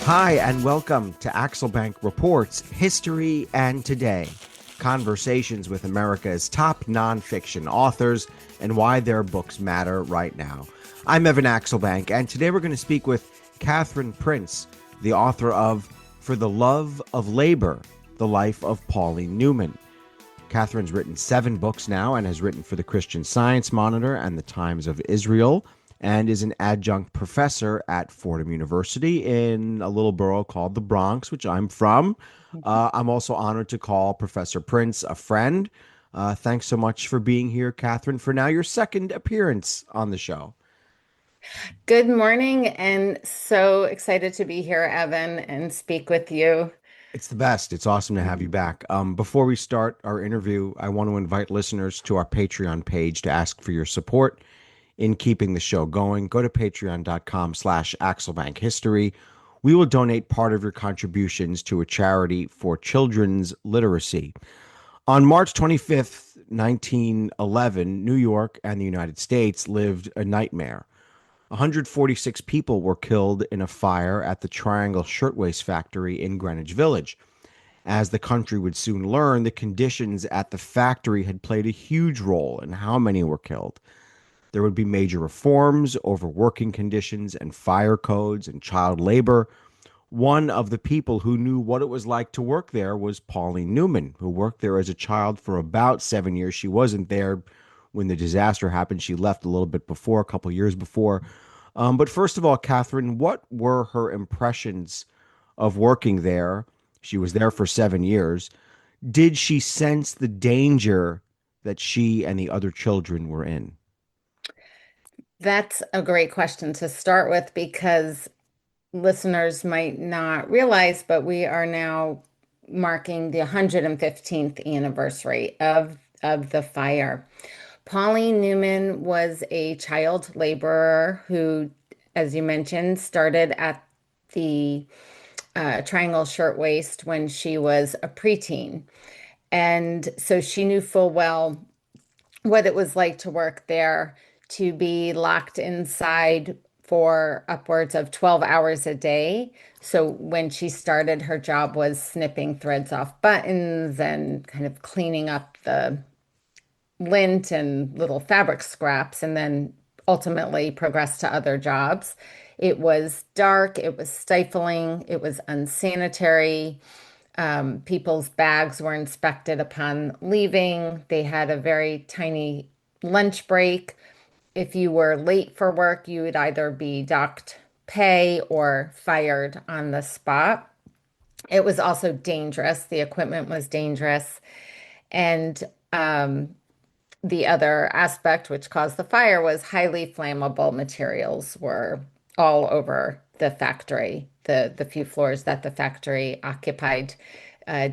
Hi, and welcome to Axelbank Reports History and Today. Conversations with America's top nonfiction authors and why their books matter right now. I'm Evan Axelbank, and today we're going to speak with Cathryn Prince, the author of For the Love of Labor, The Life of Pauline Newman. Cathryn's written 7 books now and has written for the Christian Science Monitor and the Times of Israel, and is an adjunct professor at Fordham University in a little borough called the Bronx, which I'm from. I'm also honored to call Professor Prince a friend. Thanks so much for being here, Cathryn, for now your second appearance on the show. Good morning, and so excited to be here, Evan, and speak with you. It's the best. It's awesome to have you back. Before we start our interview, I want to invite listeners to our Patreon page to ask for your support in keeping the show going. Go to patreon.com/AxelbankHistory. We will donate part of your contributions to a charity for children's literacy. On March 25th, 1911, New York and the United States lived a nightmare. 146 people were killed in a fire at the Triangle Shirtwaist Factory in Greenwich Village. As the country would soon learn, the conditions at the factory had played a huge role in how many were killed. There would be major reforms over working conditions and fire codes and child labor. One of the people who knew what it was like to work there was Pauline Newman, who worked there as a child for about 7 years. She wasn't there when the disaster happened. She left a little bit before, a couple years before. But first of all, Cathryn, what were her impressions of working there? She was there for 7 years. Did she sense the danger that she and the other children were in? That's a great question to start with because listeners might not realize, but we are now marking the 115th anniversary of the fire. Pauline Newman was a child laborer who, as you mentioned, started at the Triangle Shirtwaist when she was a preteen. And so she knew full well what it was like to work there, to be locked inside for upwards of 12 hours a day. So when she started, her job was snipping threads off buttons and kind of cleaning up the lint and little fabric scraps, and then ultimately progressed to other jobs. It was dark, it was stifling, it was unsanitary. People's bags were inspected upon leaving. They had a very tiny lunch break. If you were late for work, you would either be docked pay or fired on the spot. It was also dangerous. The equipment was dangerous. And the other aspect which caused the fire was highly flammable materials were all over the factory, the few floors that the factory occupied,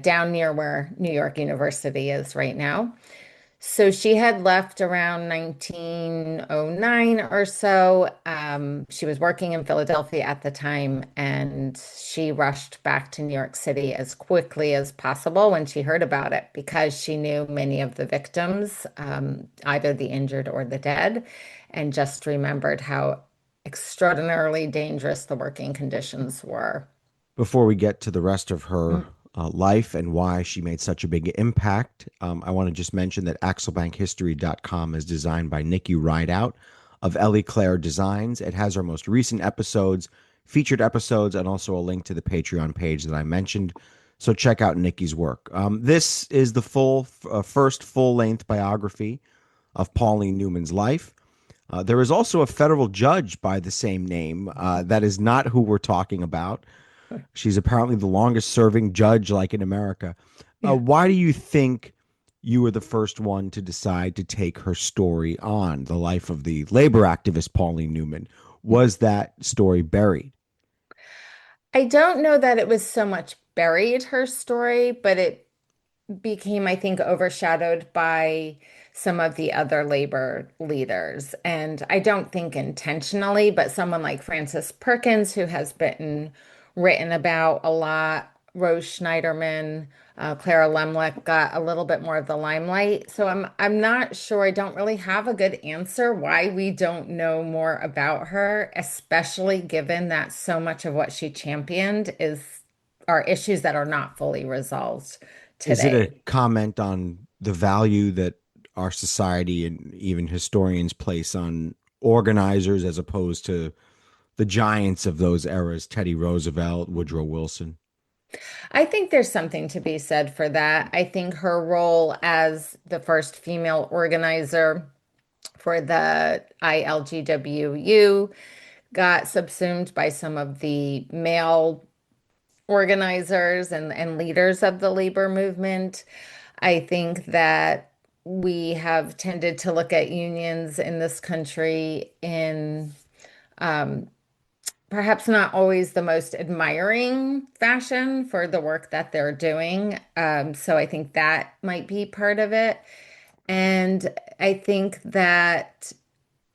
down near where New York University is right now. So she had left around 1909 or so. She was working in Philadelphia at the time, and she rushed back to New York City as quickly as possible when she heard about it because she knew many of the victims, either the injured or the dead, and just remembered how extraordinarily dangerous the working conditions were. Before we get to the rest of her life and why she made such a big impact, I want to just mention that AxelbankHistory.com is designed by Nikki Rideout of Ellie Claire Designs. It has our most recent episodes, featured episodes, and also a link to the Patreon page that I mentioned. So check out Nikki's work. This is the first full-length biography of Pauline Newman's life. There is also a federal judge by the same name. That is not who we're talking about. She's apparently the longest serving judge, like in America. Yeah. Why do you think you were the first one to decide to take her story on, the life of the labor activist Pauline Newman? Was that story buried? I don't know that it was so much buried her story, but it became, I think, overshadowed by some of the other labor leaders. And I don't think intentionally, but someone like Frances Perkins, who has been written about a lot, Rose Schneiderman, Clara Lemlich got a little bit more of the limelight. So I'm not sure. I don't really have a good answer why we don't know more about her, especially given that so much of what she championed is are issues that are not fully resolved Is it a today. comment on the value that our society and even historians place on organizers as opposed to the giants of those eras, Teddy Roosevelt, Woodrow Wilson? I think there's something to be said for that. I think her role as the first female organizer for the ILGWU got subsumed by some of the male organizers and leaders of the labor movement. I think that we have tended to look at unions in this country in perhaps not always the most admiring fashion for the work that they're doing. So I think that might be part of it. And I think that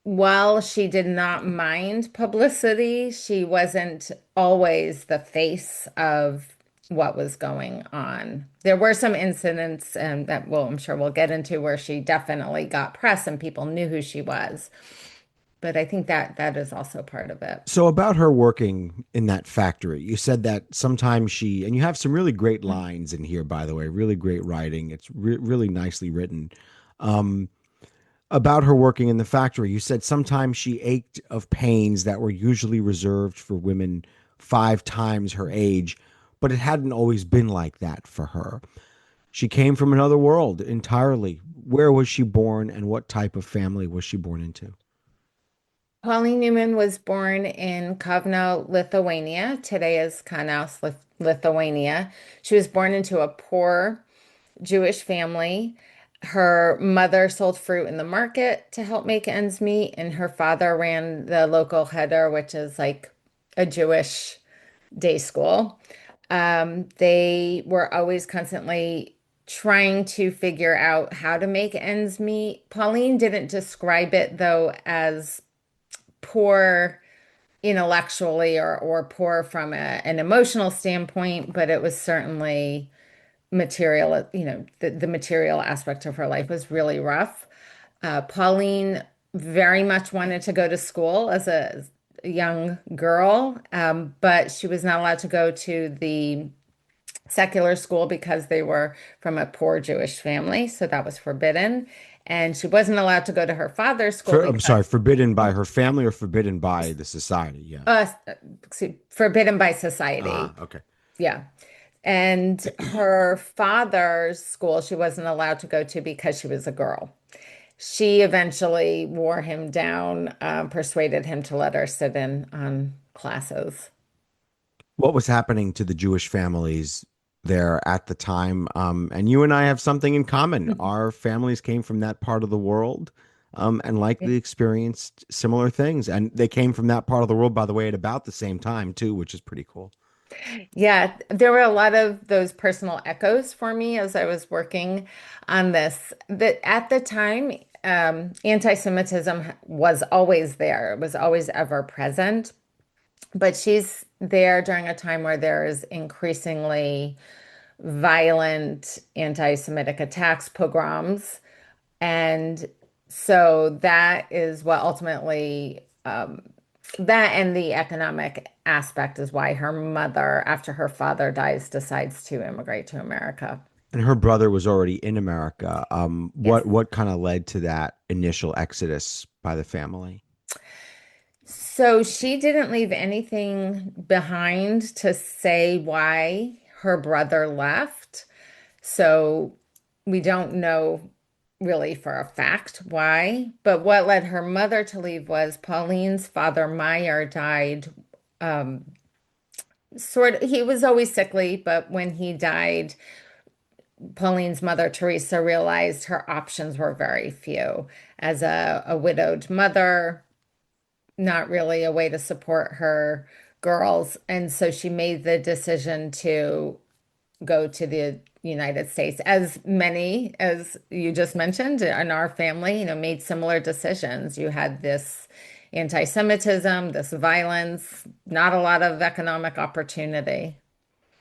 while she did not mind publicity, she wasn't always the face of what was going on. There were some incidents, and that I'm sure we'll get into, where she definitely got press and people knew who she was. But I think that that is also part of it. So about her working in that factory, you said that sometimes she, and you have some really great lines in here, by the way, really great writing. It's really nicely written. Um, about her working in the factory, you said sometimes she ached of pains that were usually reserved for women 5 times her age, but it hadn't always been like that for her. She came from another world entirely. Where was she born and what type of family was she born into? Pauline Newman was born in Kovno, Lithuania. Today is Kaunas, Lithuania. She was born into a poor Jewish family. Her mother sold fruit in the market to help make ends meet, and her father ran the local cheder, which is like a Jewish day school. They were always constantly trying to figure out how to make ends meet. Pauline didn't describe it, though, as poor intellectually or poor from an emotional standpoint, but it was certainly material, the material aspect of her life was really rough. Pauline very much wanted to go to school as a young girl, but she was not allowed to go to the secular school because they were from a poor Jewish family, so that was forbidden. And she wasn't allowed to go to her father's school I'm sorry, because forbidden by her family or forbidden by the society? Yeah. uh, forbidden by society. Ah, okay. Yeah. And her father's school, she wasn't allowed to go to because she was a girl. She eventually wore him down, persuaded him to let her sit in on classes. What was happening to the Jewish families there at the time? And you and I have something in common. Our families came from that part of the world, and likely experienced similar things. And they came from that part of the world, by the way, at about the same time, too, which is pretty cool. Yeah, there were a lot of those personal echoes for me as I was working on this. That at the time, anti-Semitism was always there. It was always ever present. But she's there during a time where there is increasingly violent anti-Semitic attacks, pogroms. And so that is what ultimately, that and the economic aspect is why her mother, after her father dies, decides to immigrate to America. And her brother was already in America. Yes. What kind of led to that initial exodus by the family? So she didn't leave anything behind to say why her brother left. So we don't know really for a fact why, but what led her mother to leave was Pauline's father, Meyer, died. Um, he was always sickly, but when he died, Pauline's mother, Teresa, realized her options were very few. As a widowed mother, not really a way to support her girls. And so she made the decision to go to the United States, as many as you just mentioned in our family, made similar decisions. You had this anti-Semitism, this violence, not a lot of economic opportunity.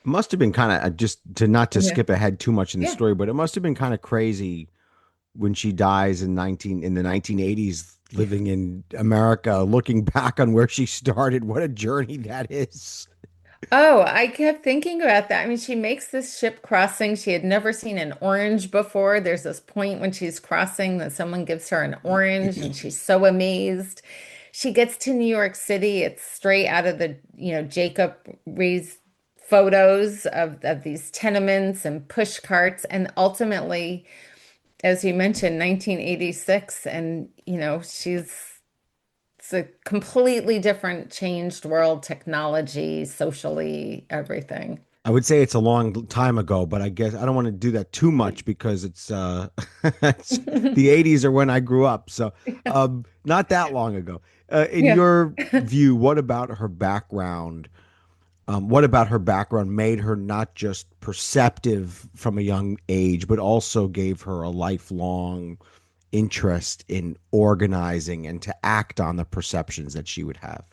Must have been kind of just to not to Yeah. skip ahead too much in the Yeah. story, but it must have been kind of crazy when she dies in the 1980s, living in America, looking back on where she started. What a journey that is. Oh, I kept thinking about that. I mean, she makes this ship crossing. She had never seen an orange before. There's this point when she's crossing that someone gives her an orange and she's so amazed. She gets to New York City. It's straight out of the, Jacob Riis photos of these tenements and push carts. And ultimately, as you mentioned, 1986, and it's a completely different, changed world, technology, socially, everything. I would say it's a long time ago, but I guess I don't want to do that too much because it's the 80s are when I grew up. So, not that long ago. In Yeah. your view, what about her background? What about her background made her not just perceptive from a young age, but also gave her a lifelong interest in organizing and to act on the perceptions that she would have?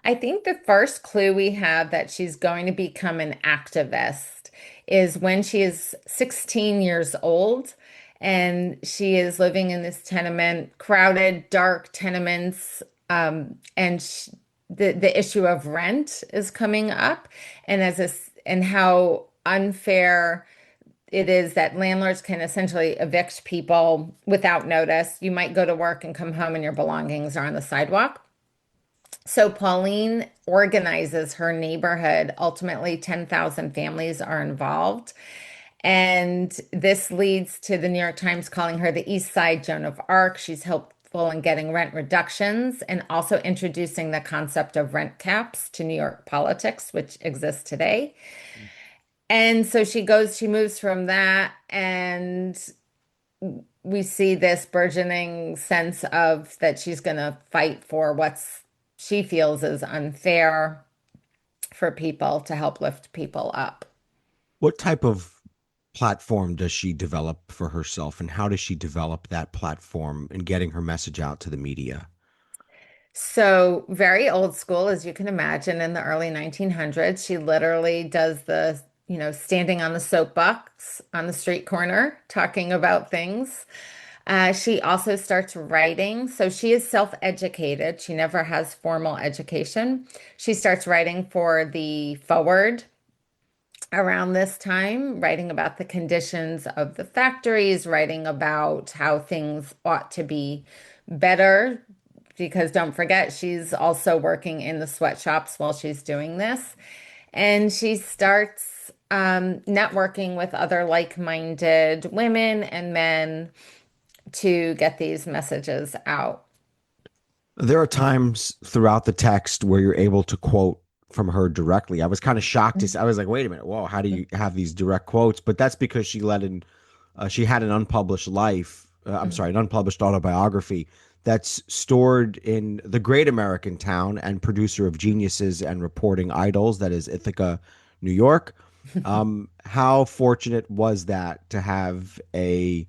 I think the first clue we have that she's going to become an activist is when she is 16 years old and she is living in this tenement, crowded, dark tenements, and the issue of rent is coming up, and and how unfair it is that landlords can essentially evict people without notice. You might go to work and come home and your belongings are on the sidewalk. So Pauline organizes her neighborhood. Ultimately, 10,000 families are involved. And this leads to the New York Times calling her the East Side Joan of Arc. She's helpful in getting rent reductions and also introducing the concept of rent caps to New York politics, which exists today. And so she moves from that, and we see this burgeoning sense of that she's going to fight for what's she feels is unfair for people to help lift people up. What type of platform does she develop for herself, and how does she develop that platform in getting her message out to the media? So, very old school, as you can imagine, in the early 1900s, she literally does the, standing on the soapbox on the street corner talking about things. She also starts writing. So she is self-educated. She never has formal education. She starts writing for the Forward around this time, writing about the conditions of the factories, writing about how things ought to be better. Because don't forget, she's also working in the sweatshops while she's doing this. And she starts networking with other like-minded women and men to get these messages out. There are times throughout the text where you're able to quote from her directly. I was kind of shocked to see, I was like, wait a minute, whoa, how do you have these direct quotes? But that's because she had an unpublished life. I'm sorry, an unpublished autobiography that's stored in the great American town and producer of geniuses and reporting idols, that is Ithaca, New York. How fortunate was that to have a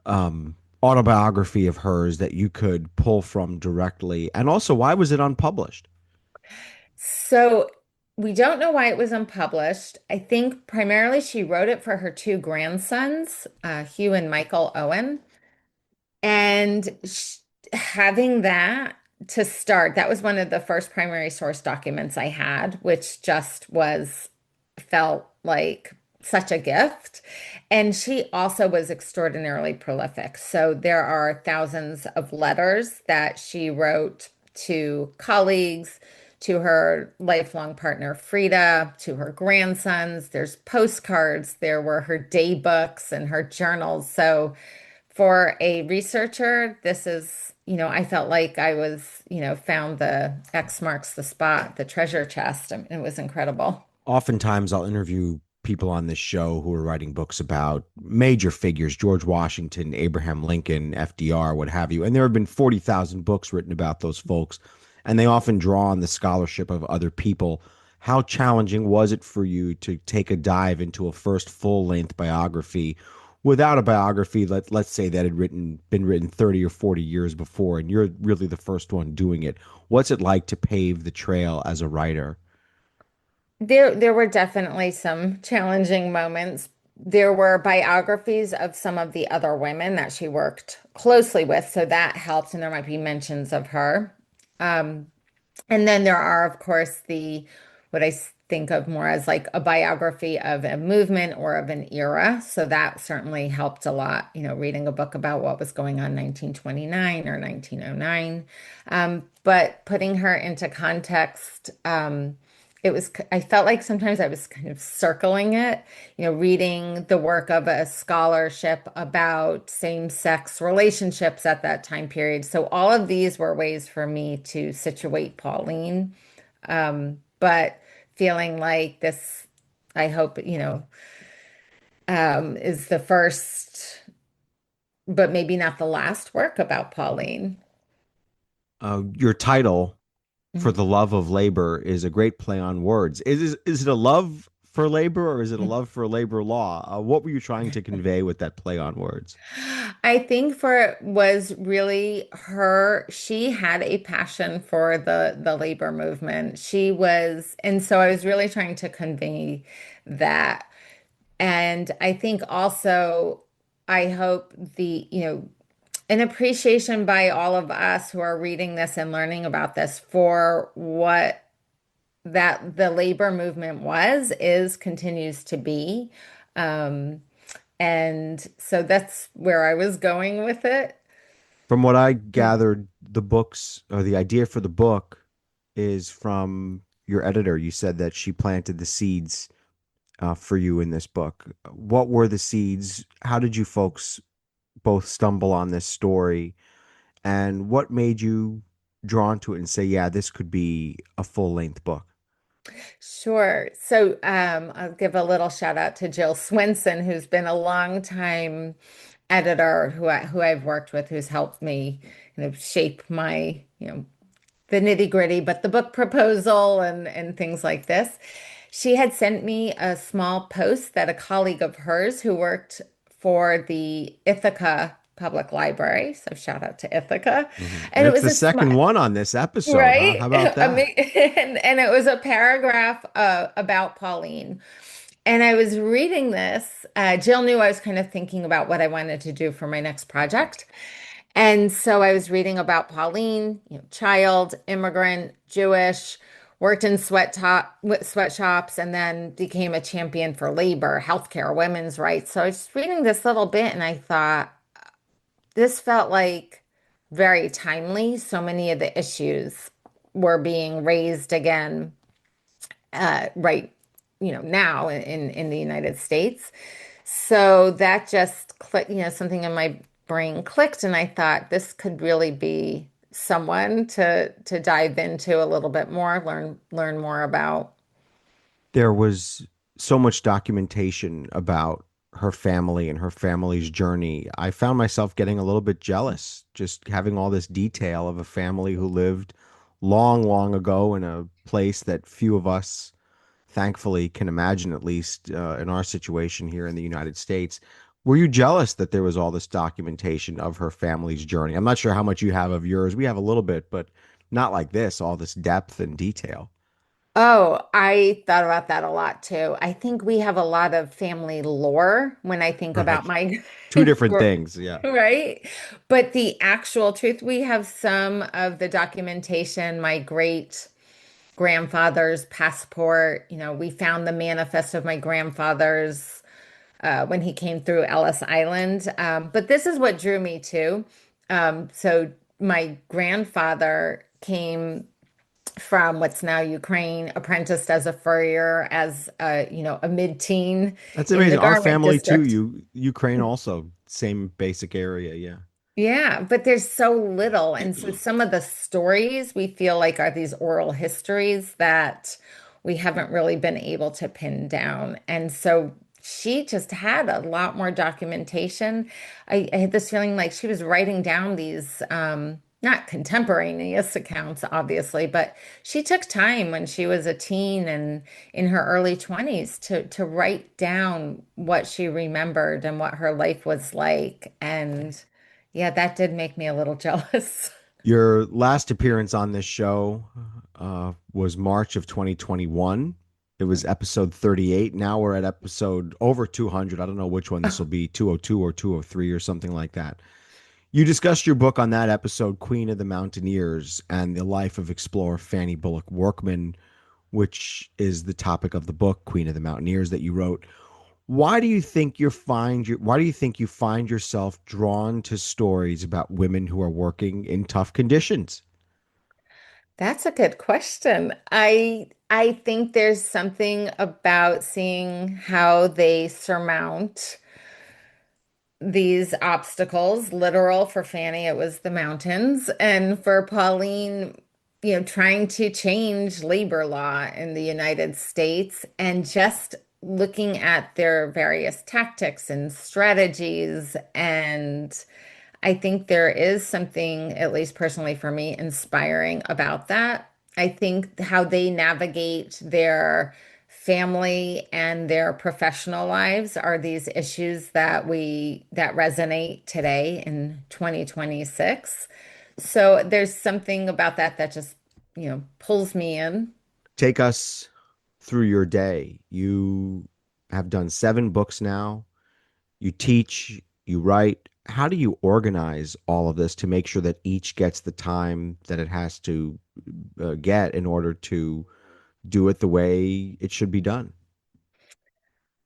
autobiography of hers that you could pull from directly? And also, why was it unpublished? So we don't know why it was unpublished. I think primarily she wrote it for her two grandsons, Hugh and Michael Owen. And having that to start, that was one of the first primary source documents I had, which just felt like such a gift. And she also was extraordinarily prolific. So there are thousands of letters that she wrote to colleagues, to her lifelong partner, Frida, to her grandsons. There's postcards. There were her day books and her journals. So for a researcher, this is, I felt like I was, found the X marks the spot, the treasure chest. I mean, it was incredible. Oftentimes, I'll interview people on this show who are writing books about major figures, George Washington, Abraham Lincoln, FDR, what have you. And there have been 40,000 books written about those folks, and they often draw on the scholarship of other people. How challenging was it for you to take a dive into a first full-length biography without a biography, let's say that had been written 30 or 40 years before, and you're really the first one doing it? What's it like to pave the trail as a writer? There were definitely some challenging moments. There were biographies of some of the other women that she worked closely with, so that helped, and there might be mentions of her. Um, And then there are, of course, the what think of more as like a biography of a movement or of an era. So that certainly helped a lot, reading a book about what was going on in 1929 or 1909. But putting her into context, I felt like sometimes I was kind of circling it, reading the work of a scholarship about same-sex relationships at that time period. So all of these were ways for me to situate Pauline. But feeling like this, I hope, is the first, but maybe not the last work about Pauline. Your title, For the Love of Labor, is a great play on words. Is it a love for labor or is it a love for labor law? What were you trying to convey with that play on words? I think for it was really her, she had a passion for the labor movement. And so I was really trying to convey that. And I think also, I hope an appreciation by all of us who are reading this and learning about this for what that the labor movement continues to be. Um, and so that's where I was going with it. From what I gathered, the books or the idea for the book is from your editor. You said that she planted the seeds for you in this book. What were the seeds? How did you folks both stumble on this story? And what made you drawn to it and say, yeah, this could be a full length book? Sure. So I'll give a little shout out to Jill Swenson, who's been a long time editor who I've worked with, who's helped me shape my, the nitty-gritty, but the book proposal and things like this. She had sent me a small post that a colleague of hers who worked for the Ithaca Public Library, so shout out to Ithaca, Mhm. And and it it's was the a small. second one on this episode, huh? How Right? about that? And it was a paragraph about Pauline. And I was reading this. Jill knew I was kind of thinking about what I wanted to do for my next project. And so I was reading about Pauline, child, immigrant, Jewish, worked in sweatshops, and then became a champion for labor, healthcare, women's rights. So I was just reading this little bit and I thought, this felt like very timely. So many of the issues were being raised again, right, now in the United States. So that just clicked, something in my brain clicked, and I thought this could really be someone to dive into a little bit more, learn more about. There was so much documentation about her family and her family's journey. I found myself getting a little bit jealous just having all this detail of a family who lived long, long ago in a place that few of us, thankfully, can imagine, at least in our situation here in the United States. Were you jealous that there was all this documentation of her family's journey? I'm not sure how much you have of yours. We have a little bit, but not like this, all this depth and detail. Oh, I thought about that a lot too. I think we have a lot of family lore when I think about Right. my Two different things. Yeah. right? But the actual truth, we have some of the documentation, my great grandfather's passport. We found the manifest of my grandfather's when he came through Ellis Island. But this is what drew me to. So my grandfather came from what's now Ukraine, apprenticed as a furrier, as a mid-teen That's in the amazing. Our garment family too, district. you Ukraine also, same basic area, yeah. Yeah, but there's so little. And so some of the stories we feel like are these oral histories that we haven't really been able to pin down. And so she just had a lot more documentation. I had this feeling like she was writing down these, not contemporaneous accounts, obviously, but she took time when she was a teen and in her early 20s to write down what she remembered and what her life was like. And yeah, that did make me a little jealous. Your last appearance on this show was March of 2021. It was episode 38. Now we're at episode over 200. I don't know which one this will be, 202 or 203 or something like that. You discussed your book on that episode, Queen of the Mountaineers, and the life of explorer Fanny Bullock Workman, which is the topic of the book, Queen of the Mountaineers, that you wrote. Why do you think you find yourself drawn to stories about women who are working in tough conditions? That's a good question. I think there's something about seeing how they surmount these obstacles. Literal for Fanny, it was the mountains, and for Pauline, trying to change labor law in the United States and just looking at their various tactics and strategies. And I think there is something, at least personally for me, inspiring about that. I think how they navigate their family and their professional lives are these issues that resonate today in 2026. So there's something about that that just, pulls me in. Take us through your day. You have done 7 books now. You teach, you write. How do you organize all of this to make sure that each gets the time that it has to get in order to do it the way it should be done?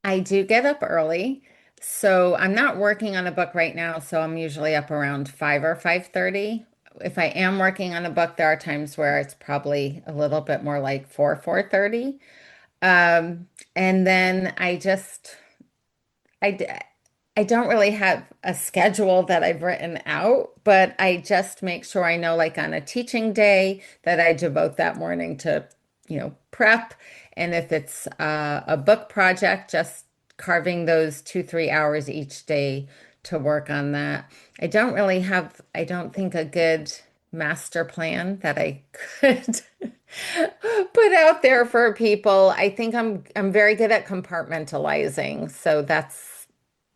I do get up early. So I'm not working on a book right now, so I'm usually up around 5 or 5:30. If I am working on a book, there are times where it's probably a little bit more like 4, 4:30. And then I, d- I don't really have a schedule that I've written out, but I just make sure I know, like on a teaching day, that I devote that morning to, prep. And if it's a book project, just carving those 2, 3 hours each day to work on that. I don't think, a good master plan that I could put out there for people. I think I'm very good at compartmentalizing, so that's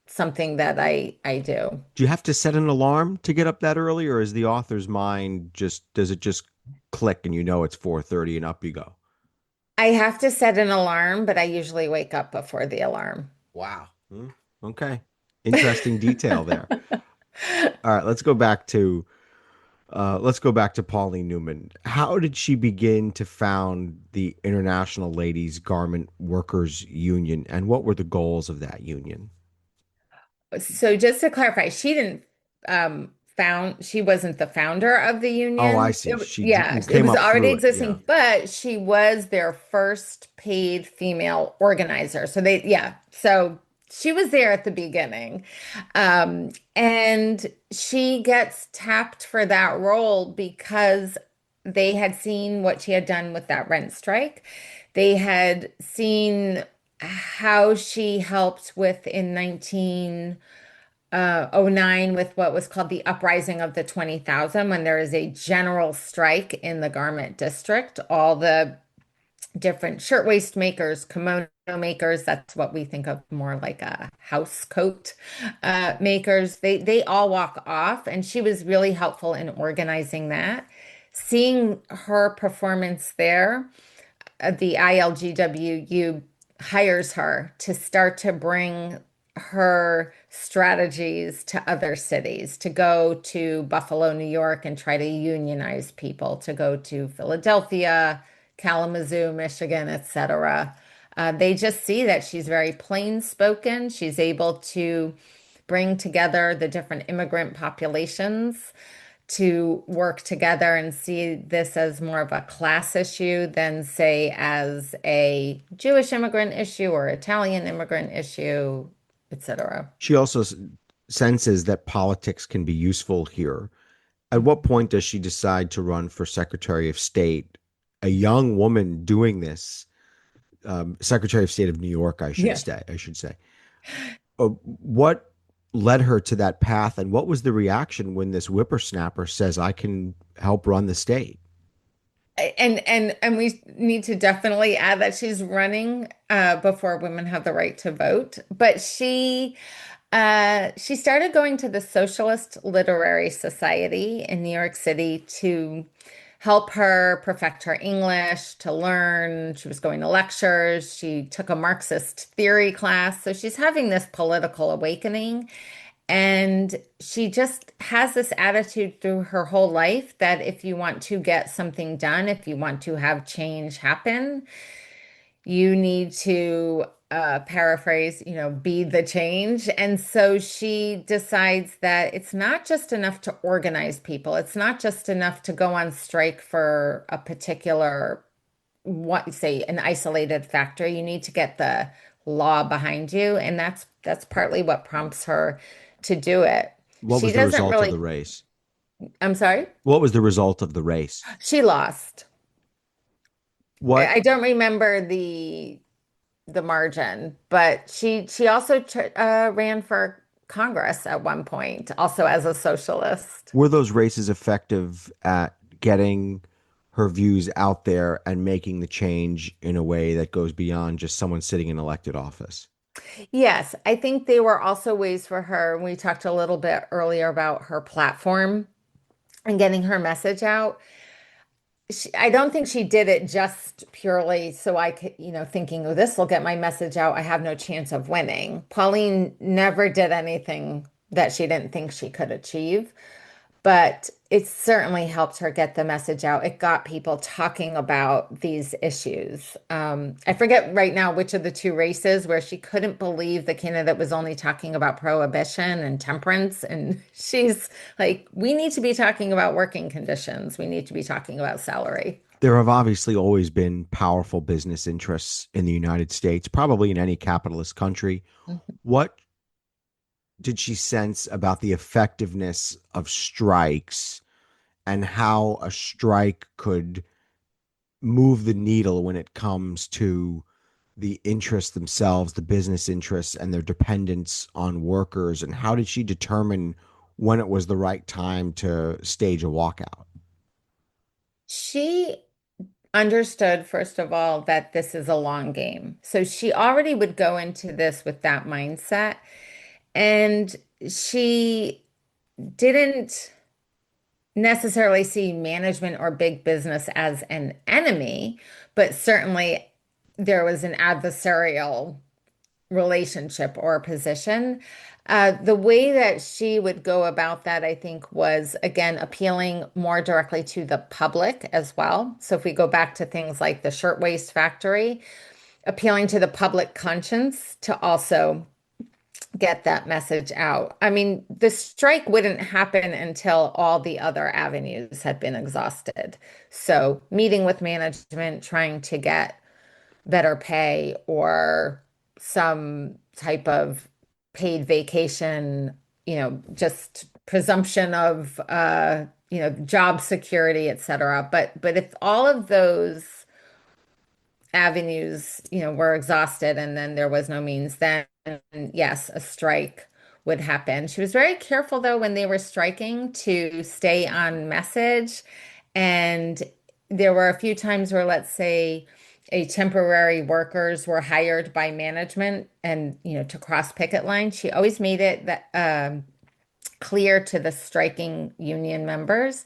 something that I do. Do you have to set an alarm to get up that early, or is the author's mind just does it just click and you know it's 4:30 and up you go? I have to set an alarm, but I usually wake up before the alarm. Wow. Okay. Interesting detail there. All right, let's go back to Pauline Newman. How did she begin to found the International Ladies Garment Workers Union, and what were the goals of that union? So just to clarify, she wasn't the founder of the Oh, I union. see. Yeah, You it came was up already through it. Yeah. existing, but she was their first paid female organizer. So she was there at the beginning. And she gets tapped for that role because they had seen what she had done with that rent strike. They had seen how she helped with in 1909 with what was called the uprising of the 20,000, when there is a general strike in the garment district. All the different shirtwaist makers, kimono makers, that's what we think of more like a house coat makers, they all walk off, and she was really helpful in organizing that. Seeing her performance there, the ILGWU hires her to start to bring her strategies to other cities, to go to Buffalo, New York, and try to unionize people, to go to Philadelphia, Kalamazoo, Michigan, etc. They just see that she's very plain spoken. She's able to bring together the different immigrant populations to work together and see this as more of a class issue than, say, as a Jewish immigrant issue or Italian immigrant issue, etc. She also senses that politics can be useful here. At what point does she decide to run for Secretary of State? A young woman doing this, Secretary of State of New York, I should Yeah. say. I should say. What led her to that path, and what was the reaction when this whippersnapper says, "I can help run the state"? And we need to definitely add that she's running before women have the right to vote. But she started going to the Socialist Literary Society in New York City to help her perfect her English, to learn. She was going to lectures. She took a Marxist theory class. So she's having this political awakening. And she just has this attitude through her whole life that if you want to get something done, if you want to have change happen, you need to paraphrase, be the change. And so she decides that it's not just enough to organize people. It's not just enough to go on strike for a particular, what say, an isolated factory. You need to get the law behind you. And that's partly what prompts her to do it. What She was the doesn't result of really, the race? I'm sorry, What was the result of the race? she lost. What I don't remember the margin, but she also ran for Congress at one point, also as a socialist. were those races effective at getting her views out there and making the change in a way that goes beyond just someone sitting in elected office? Yes, I think they were also ways for her. We talked a little bit earlier about her platform and getting her message out. I don't think she did it just purely so I could, thinking, oh, this will get my message out. I have no chance of winning. Pauline never did anything that she didn't think she could achieve, but it certainly helped her get the message out. It got people talking about these issues. I forget right now which of the two races where she couldn't believe the candidate was only talking about prohibition and temperance. And she's like, we need to be talking about working conditions. We need to be talking about salary. There have obviously always been powerful business interests in the United States, probably in any capitalist country. What did she sense about the effectiveness of strikes and how a strike could move the needle when it comes to the interests themselves, the business interests, and their dependence on workers? And how did she determine when it was the right time to stage a walkout? She understood, first of all, that this is a long game. So she already would go into this with that mindset. And she didn't necessarily see management or big business as an enemy, but certainly there was an adversarial relationship or position. The way that she would go about that, I think, was again appealing more directly to the public as well. So if we go back to things like the shirtwaist factory, appealing to the public conscience to also get that message out. I mean, the strike wouldn't happen until all the other avenues had been exhausted. So, meeting with management, trying to get better pay or some type of paid vacation, just presumption of job security, et cetera. But if all of those avenues, were exhausted and then there was no means, then yes, a strike would happen. She was very careful though when they were striking to stay on message. And there were a few times where, let's say, a temporary workers were hired by management and, to cross picket line. She always made it that clear to the striking union members,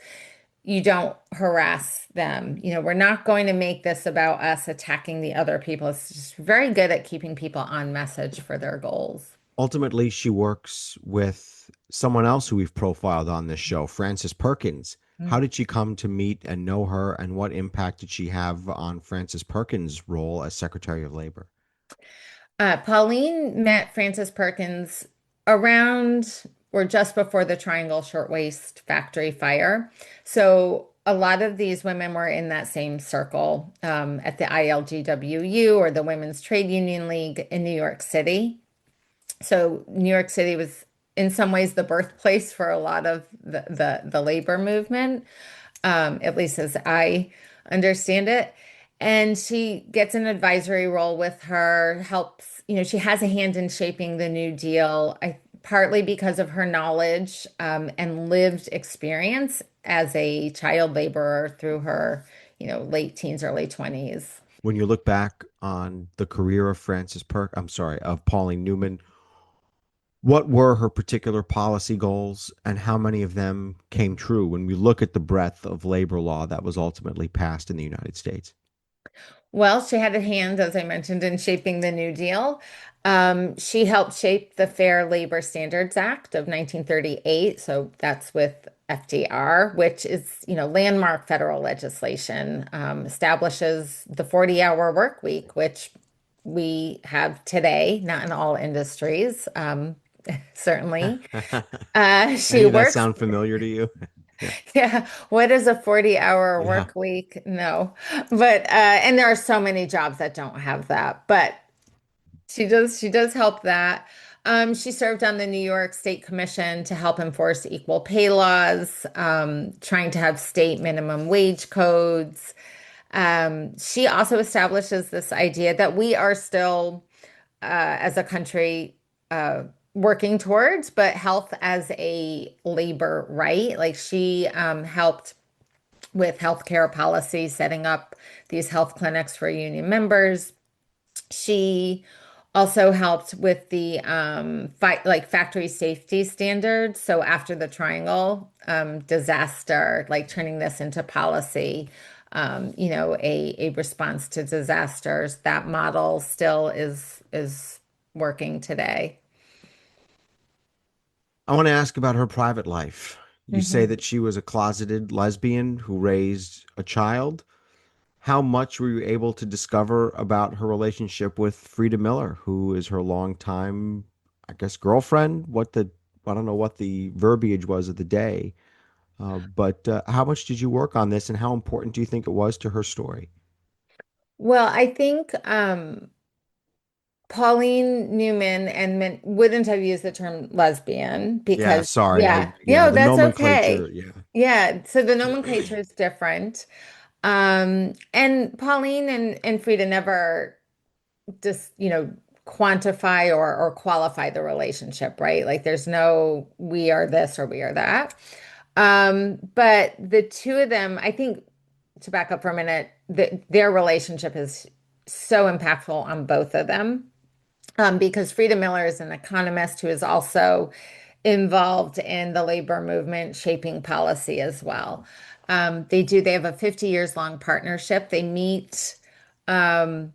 you don't harass them. We're not going to make this about us attacking the other people. It's just very good at keeping people on message for their goals. Ultimately, she works with someone else who we've profiled on this show, Frances Perkins. How did she come to meet and know her, and what impact did she have on Frances Perkins' role as Secretary of Labor? Pauline met Frances Perkins around or just before the Triangle Shirtwaist Factory fire. So a lot of these women were in that same circle at the ILGWU or the Women's Trade Union League in New York City. So New York City was in some ways the birthplace for a lot of the labor movement, at least as I understand it. And she gets an advisory role with her, helps, she has a hand in shaping the New Deal, partly because of her knowledge and lived experience as a child laborer through her, late teens, early 20s. When you look back on the career of I'm sorry, of Pauline Newman, What were her particular policy goals and how many of them came true when we look at the breadth of labor law that was ultimately passed in the United States? Well, she had a hand, as I mentioned, in shaping the New Deal. She helped shape the Fair Labor Standards Act of 1938. So that's with FDR, which is, landmark federal legislation, establishes the 40-hour work week, which we have today, not in all industries, certainly. She Any of that works sound familiar to you? Yeah. Yeah, what is a 40-hour Yeah. work week? No. But and there are so many jobs that don't have that. But she does help that. She served on the New York State Commission to help enforce equal pay laws, trying to have state minimum wage codes. She also establishes this idea that we are still, as a country, working towards, but health as a labor right. Like she helped with healthcare policy, setting up these health clinics for union members. She also helped with the like factory safety standards. So after the Triangle disaster, like turning this into policy, a response to disasters. That model still is working today. I want to ask about her private life. You say Mhm. that she was a closeted lesbian who raised a child. How much were you able to discover about her relationship with Frida Miller, who is her longtime, I guess, girlfriend? I don't know what the verbiage was of the day, but how much did you work on this and how important do you think it was to her story? Well, I think Pauline Newman wouldn't have used the term lesbian Yeah, because, sorry. yeah, Yeah, no, the that's nomenclature. okay. Yeah. Yeah, so the nomenclature is different. And Pauline and Frida never just, quantify or qualify the relationship, right? Like there's no we are this or we are that. But the two of them, I think, to back up for a minute, their relationship is so impactful on both of them. Because Frida Miller is an economist who is also involved in the labor movement, shaping policy as well. They have a 50 years long partnership. They meet um,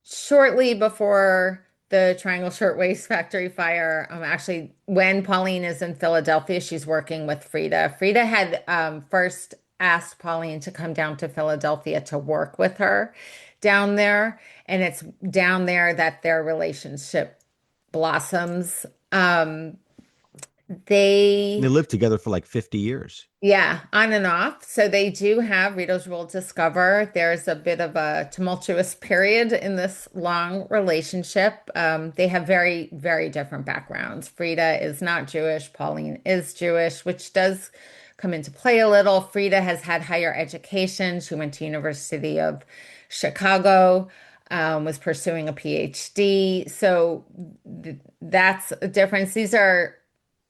shortly before the Triangle Shirtwaist Factory fire. Actually, when Pauline is in Philadelphia, she's working with Frida. Frida had first asked Pauline to come down to Philadelphia to work with her down there. And it's down there that their relationship blossoms. They They lived together for like 50 years. Yeah, on and off. So they do have readers will discover there's a bit of a tumultuous period in this long relationship. They have very, very different backgrounds. Frida is not Jewish, Pauline is Jewish, which does come into play a little. Frida has had higher education. She went to University of Chicago, was pursuing a PhD. So that's a difference. These are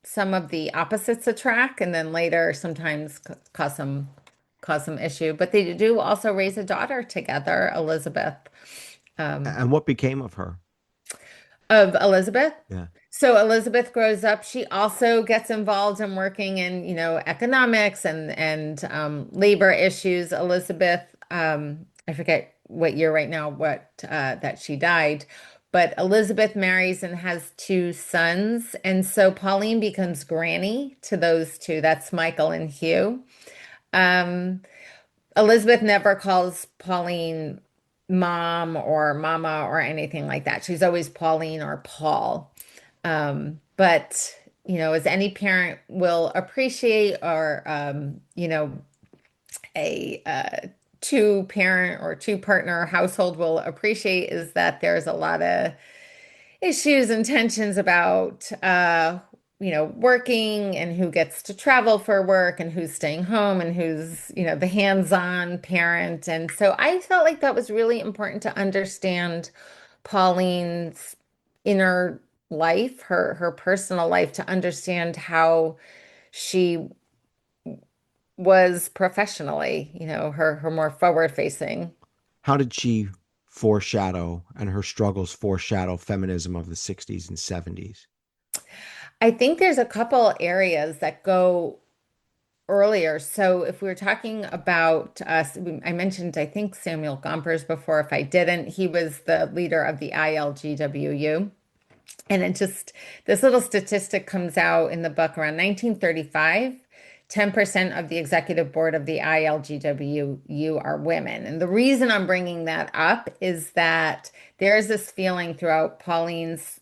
some of the opposites attract and then later sometimes cause some issue. But they do also raise a daughter together, Elizabeth. Um, And what became of her? of Elizabeth. Yeah. So Elizabeth grows up. She also gets involved in working in, economics and labor issues. Elizabeth, I forget what year right now, what that she died, but Elizabeth marries and has two sons, and so Pauline becomes granny to those two. That's Michael and Hugh. Um, Elizabeth never calls Pauline mom or mama or anything like that. She's always Pauline or Paul. But as any parent will appreciate, or a two-parent or two-partner household will appreciate, is that there's a lot of issues and tensions about working and who gets to travel for work and who's staying home and who's, the hands-on parent. And so I felt like that was really important to understand Pauline's inner life, her personal life, to understand how she was professionally, her more forward facing. How did she foreshadow and her struggles foreshadow feminism of the 60s and 70s? I think there's a couple areas that go earlier. So if we were talking about I mentioned, I think Samuel Gompers before. If I didn't, he was the leader of the ILGWU. And it just, this little statistic comes out in the book around 1935. 10% of the executive board of the ILGWU are women. And the reason I'm bringing that up is that there's this feeling throughout Pauline's,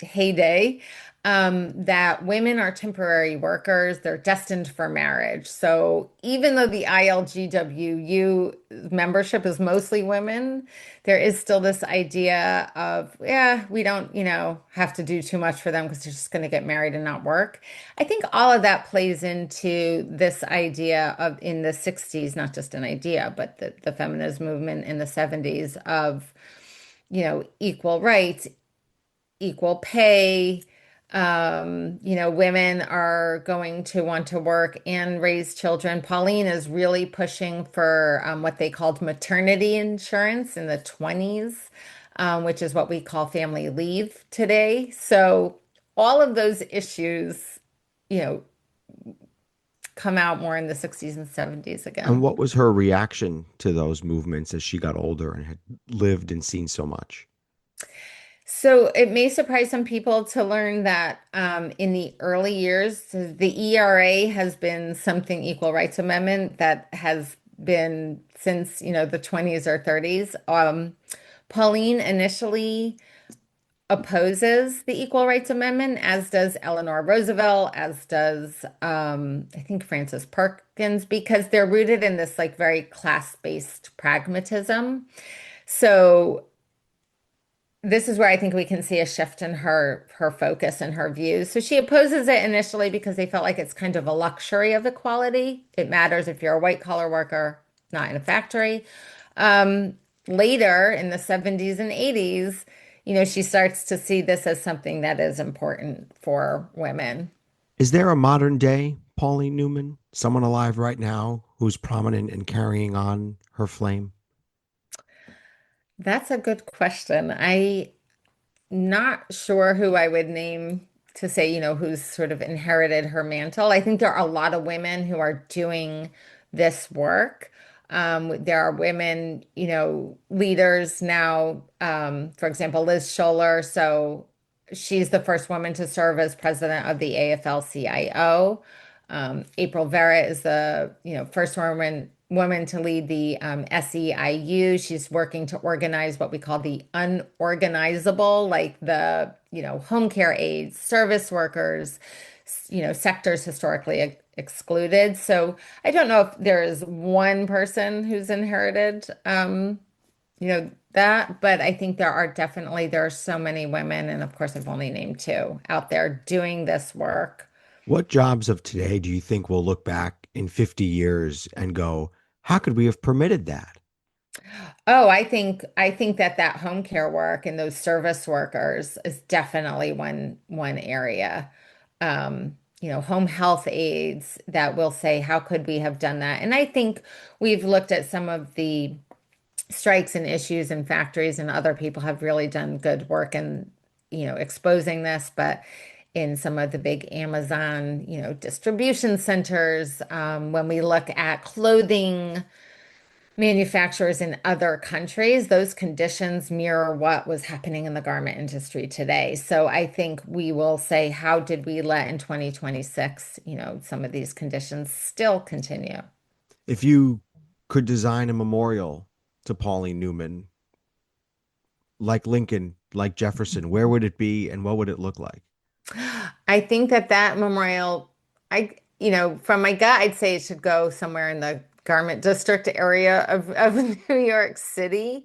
heyday, that women are temporary workers, they're destined for marriage. So even though the ILGWU membership is mostly women, there is still this idea of, yeah, we don't, have to do too much for them because they're just going to get married and not work. I think all of that plays into this idea of in the 60s, not just an idea, but the feminist movement in the 70s of, equal rights, equal pay. Women are going to want to work and raise children. Pauline is really pushing for what they called maternity insurance in the 20s, which is what we call family leave today. So all of those issues, you know, come out more in the 60s and 70s And again. what was her reaction to those movements as she got older and had lived and seen so much? So it may surprise some people to learn that in the early years, the ERA has been something equal rights amendment that has been since, the 20s or 30s. Pauline initially opposes the Equal Rights Amendment, as does Eleanor Roosevelt, as does I think Frances Perkins, because they're rooted in this like very class-based pragmatism. So this is where I think we can see a shift in her focus and her views. So she opposes it initially because they felt like it's kind of a luxury of equality. It matters if you're a white collar worker, not in a factory. Later in the 70s and 80s, she starts to see this as something that is important for women. Is there a modern day Pauline Newman, someone alive right now who's prominent and carrying on her flame? That's a good question. Not sure who I would name to say, who's sort of inherited her mantle. I think there are a lot of women who are doing this work. There are women, leaders now. For example, Liz Scholler. So she's the first woman to serve as president of the AFL-CIO. April Vera is the, first woman to lead the SEIU. She's working to organize what we call the unorganizable, like the, home care aides, service workers, sectors historically excluded. So I don't know if there is one person who's inherited, that, but I think there are so many women, and of course I've only named two out there doing this work. What jobs of today do you think will look back in 50 years and go, how could we have permitted that? Oh, I think that home care work and those service workers is definitely one area. Home health aides that will say, how could we have done that? And I think we've looked at some of the strikes and issues in factories, and other people have really done good work in, exposing this, but in some of the big Amazon, distribution centers, when we look at clothing manufacturers in other countries, those conditions mirror what was happening in the garment industry today. So I think we will say, how did we let in 2026, some of these conditions still continue? If you could design a memorial to Pauline Newman, like Lincoln, like Jefferson, where would it be and what would it look like? I think that memorial, from my gut, I'd say it should go somewhere in the garment district area of New York City.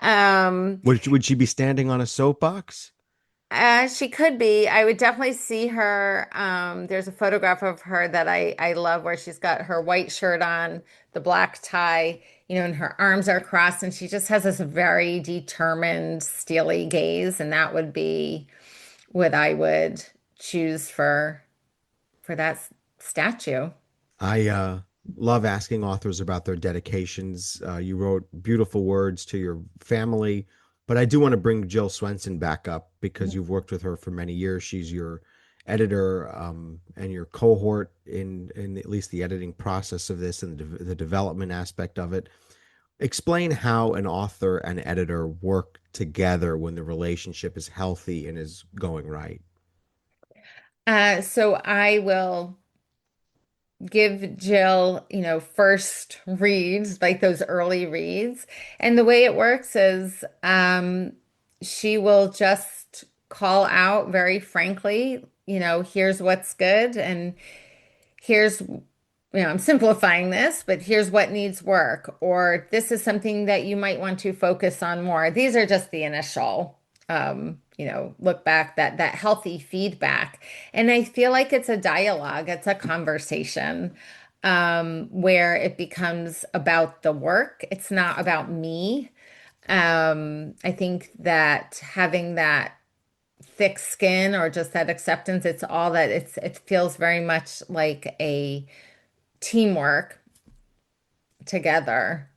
Um, Would she be standing on a soapbox? She could be. I would definitely see her. There's a photograph of her that I love where she's got her white shirt on, the black tie, and her arms are crossed, and she just has this very determined, steely gaze, and that would be what I would choose for that statue. I love asking authors about their dedications. You wrote beautiful words to your family, but I do want to bring Jill Swenson back up because you've worked with her for many years. She's your editor and your cohort in at least the editing process of this and the development aspect of it. Explain how an author and editor work together when the relationship is healthy and is going right. So I will give Jill, first reads, like those early reads. And the way it works is she will just call out very frankly, here's what's good and here's I'm simplifying this, but here's what needs work, or this is something that you might want to focus on more. These are just the initial, look back, that healthy feedback. And I feel like it's a dialogue, it's a conversation, where it becomes about the work. It's not about me. I think that having that thick skin or just that acceptance, it's all that it feels very much like a teamwork together.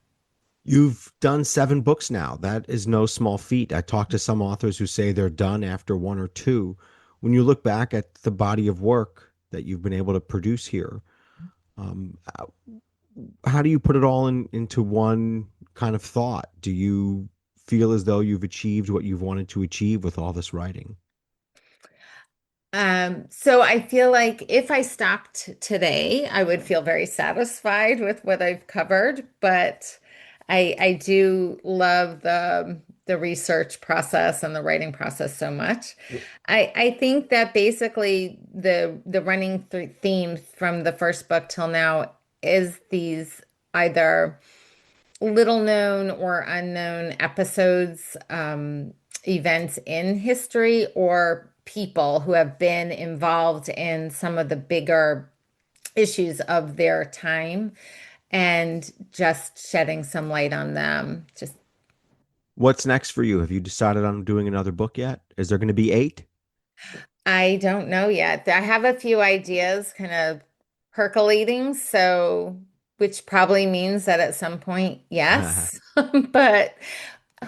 You've done 7 books now. That is no small feat. I talked to some authors who say they're done after one or two. When you look back at the body of work that you've been able to produce here, um, how do you put it all into one kind of thought? Do you feel as though you've achieved what you've wanted to achieve with all this writing? So I feel like if I stopped today, I would feel very satisfied with what I've covered, but I do love the research process and the writing process so much. I think that basically the running theme from the first book till now is these either little known or unknown episodes, events in history, or people who have been involved in some of the bigger issues of their time and just shedding some light on them. Just, What's next for you? Have you decided on doing another book yet? Is there going to be 8? I don't know yet. I have a few ideas kind of percolating, so which probably means that at some point, yes. But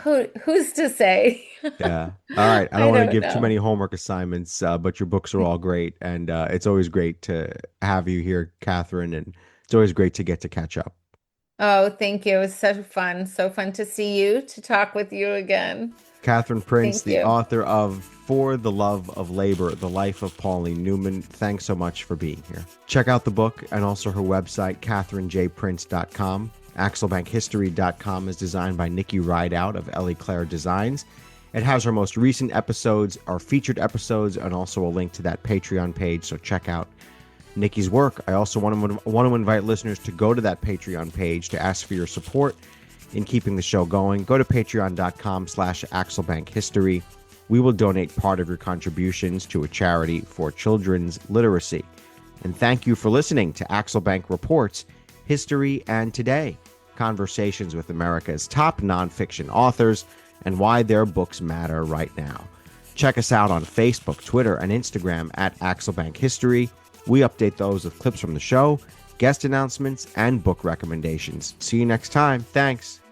who's to say? Yeah. All right. I don't I want to don't give too many know. homework assignments, but your books are all great, and it's always great to have you here, Cathryn, and it's always great to get to catch up. Oh, thank you. It was so fun. So fun to see you, to talk with you again. Cathryn Prince, Thank the you. author of For the Love of Labor, The Life of Pauline Newman. Thanks so much for being here. Check out the book and also her website, CathrynJPrince.com. AxelBankHistory.com is designed by Nikki Rideout of Ellie Claire Designs. It has her most recent episodes, our featured episodes, and also a link to that Patreon page, so check out Nikki's work. I also want to invite listeners to go to that Patreon page to ask for your support in keeping the show going. Go to patreon.com/AxelBankHistory. We will donate part of your contributions to a charity for children's literacy. And thank you for listening to Axelbank Reports, History and Today, conversations with America's top nonfiction authors and why their books matter right now. Check us out on Facebook, Twitter, and Instagram at Axelbank History. We update those with clips from the show, guest announcements, and book recommendations. See you next time. Thanks.